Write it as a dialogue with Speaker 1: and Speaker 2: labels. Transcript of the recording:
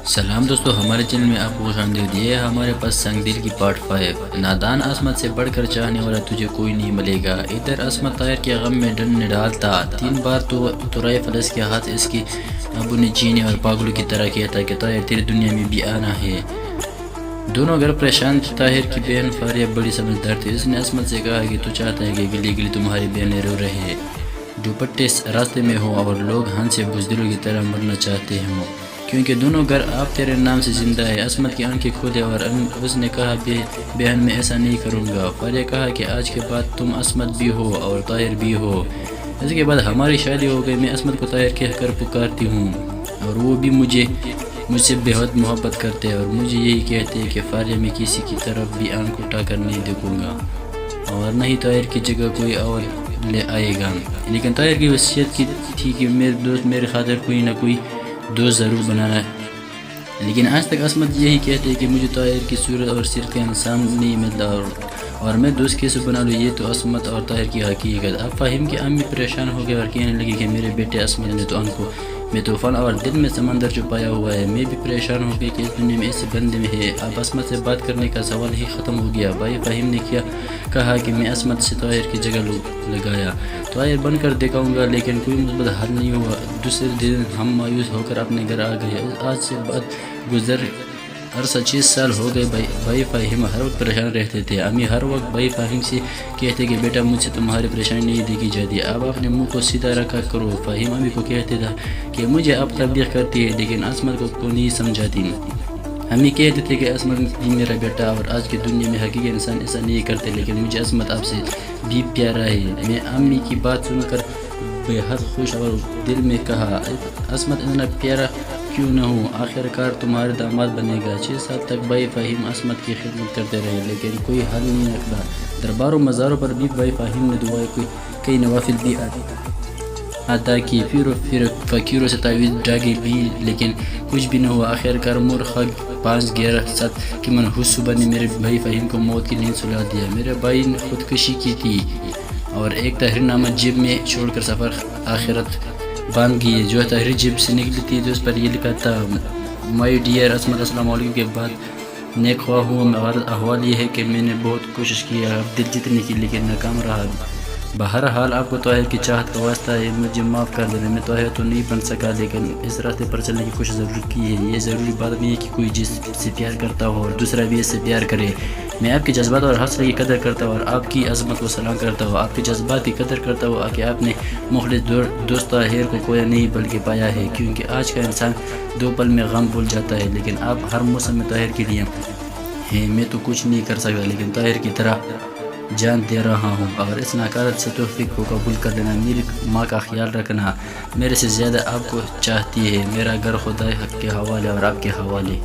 Speaker 1: سلام دوستو، ہمارے چینل میں آپ کو خوش آمدید۔ یہ ہے ہمارے پاس سنگ دل کی پارٹ 5۔ نادان عصمت سے بڑھ کر چاہنے والا تجھے کوئی نہیں ملے گا۔ ادھر عصمت طاہر کے غم میں ڈن ڈالتا، 3 بار تو ترائے فلس کے ہاتھ اس کی ابو نے چینے اور پاگلوں کی طرح کیا تھا کہ طاہر تیری دنیا میں بھی آنا ہے۔ دونوں گھر پریشان تھے۔ طاہر کی بہن فاریہ بڑی سمجھدار تھی۔ اس نے عصمت سے کہا کہ تو چاہتا ہے کہ گلی گلی تمہاری بہنیں رو رہے دوپٹے راستے میں ہو اور لوگ ہنس سے بزدلوں کی طرح مرنا چاہتے ہوں، کیونکہ دونوں گھر آپ تیرے نام سے زندہ ہے۔ عصمت کی آنکھیں کھولے اور اس نے کہا بہن میں ایسا نہیں کروں گا۔ فاریہ کہا کہ آج کے بعد تم عصمت بھی ہو اور طاہر بھی ہو۔ اس کے بعد ہماری شادی ہو گئی۔ میں عصمت کو طاہر کہہ کر پکارتی ہوں اور وہ بھی مجھ سے بہت محبت کرتے ہیں، اور مجھے یہی کہتے ہیں کہ فاریہ میں کسی کی طرف بھی آنکھ اٹھا کر نہیں دیکھوں گا اور نہ ہی طاہر کی جگہ کوئی اور لے آئے گا۔ لیکن طاہر کی وصیت کی تھی کہ میرے دوست میرے خاطر کوئی نہ کوئی دوست ضرور بنانا ہے، لیکن آج تک عصمت یہی کہتے ہیں کہ مجھے طاہر کی صورت اور سیرت کا انسان نہیں ملتا، اور میں دوست کیسے بنا لوں۔ یہ تو عصمت اور طاہر کی حقیقت۔ اب فہیم کی امی پریشان ہو گئی اور کہنے لگی کہ میرے بیٹے عصمت نے تو آنکھوں میں طوفان اور دل میں سمندر چھپایا ہوا ہے۔ میں بھی پریشان ہو گئی کہ اس دنیا میں ایسے بندے میں ہے۔ اب عصمت سے بات کرنے کا سوال ہی ختم ہو گیا۔ بھائی فہیم نے کہا کہ میں عصمت سے طاہر کی جگہ لگایا طاہر بن کر دکھاؤں گا، لیکن کوئی مثبت حل نہیں ہوا۔ دوسرے دن ہم مایوس ہو کر اپنے گھر آ گئے۔ آج سے بعد گزر عرصہ 6 سال ہو گئے۔ بھائی فہیم ہر وقت پریشان رہتے تھے۔ امی ہر وقت بھائی فہیم سے کہتے کہ بیٹا مجھ سے تمہاری پریشانی نہیں دیکھی جاتی، اب اپنے منہ کو سیدھا رکھا کرو۔ فہیم امی کو کہتے تھا کہ مجھے اب تبلیغ کرتی ہے، لیکن عصمت کو نہیں سمجھاتی۔ امی کہتے تھے کہ عصمت بھی میرا بیٹا، اور آج کی دنیا میں حقیقی انسان ایسا نہیں کرتے، لیکن مجھے عصمت آپ سے بھی پیارا ہے۔ میں امی کی بات سن کر بے حد خوش اور دل میں کہا عصمت اتنا پیارا کیوں نہ ہو، آخر کار تمہارا داماد بنے گا۔ 6 سال تک بھائی فہیم عصمت کی خدمت کرتے رہے، لیکن کوئی حل نہیں نکلا۔ درباروں مزاروں پر بھی بھائی فہیم نے دعائیں کئی نوافل بھی عطا کی، پھر فقیروں سے تعویذ ڈاگے بھی، لیکن کچھ بھی نہ ہوا۔ آخر کار مورخہ 5/11/7 کی منحوس صبح نے میرے بھائی فہیم کو موت کی نیند سلا دیا۔ میرے بھائی نے خودکشی کی تھی اور ایک تحریر نامہ جیب میں چھوڑ کر سفر آخرت باندھ گئی۔ جو تحریر جیب سے نکلی تھی تو اس پر یہ لکھا تھا مائی ڈیئر عصمت، السلام علیکم کے بعد نیک خواہ ہوں۔ احوال یہ ہے کہ میں نے بہت کوشش کی، دل جیتنے کی، لیکن ناکام رہا۔ بہرحال آپ کو طاہر کی چاہت کا واسطہ ہے، مجھے معاف کر دینا۔ میں طاہر تو نہیں بن سکا، لیکن اس راستے پر چلنے کی کوشش ضرور کی ہے۔ یہ ضروری بات نہیں ہے کہ کوئی جس سے پیار کرتا ہو اور دوسرا بھی اس سے پیار کرے۔ میں آپ کے جذبات اور حوصلے کی قدر کرتا ہوں اور آپ کی عظمت کو سلام کرتا ہوں۔ آپ کے جذبات کی قدر کرتا ہوں کہ آپ نے مخلص دوست طاہر کو کھویا نہیں بلکہ پایا ہے، کیونکہ آج کا انسان 2 پل میں غم بھول جاتا ہے، لیکن آپ ہر موسم میں طاہر کے لیے ہیں۔ میں تو کچھ نہیں کر سکتا، لیکن طاہر کی طرح جان دے رہا ہوں، اور اس ناکارت سے توفیق کو قبول کر لینا۔ میری ماں کا خیال رکھنا، میرے سے زیادہ آپ کو چاہتی ہے۔ میرا گھر خدا کے حوالے اور آپ کے حوالے۔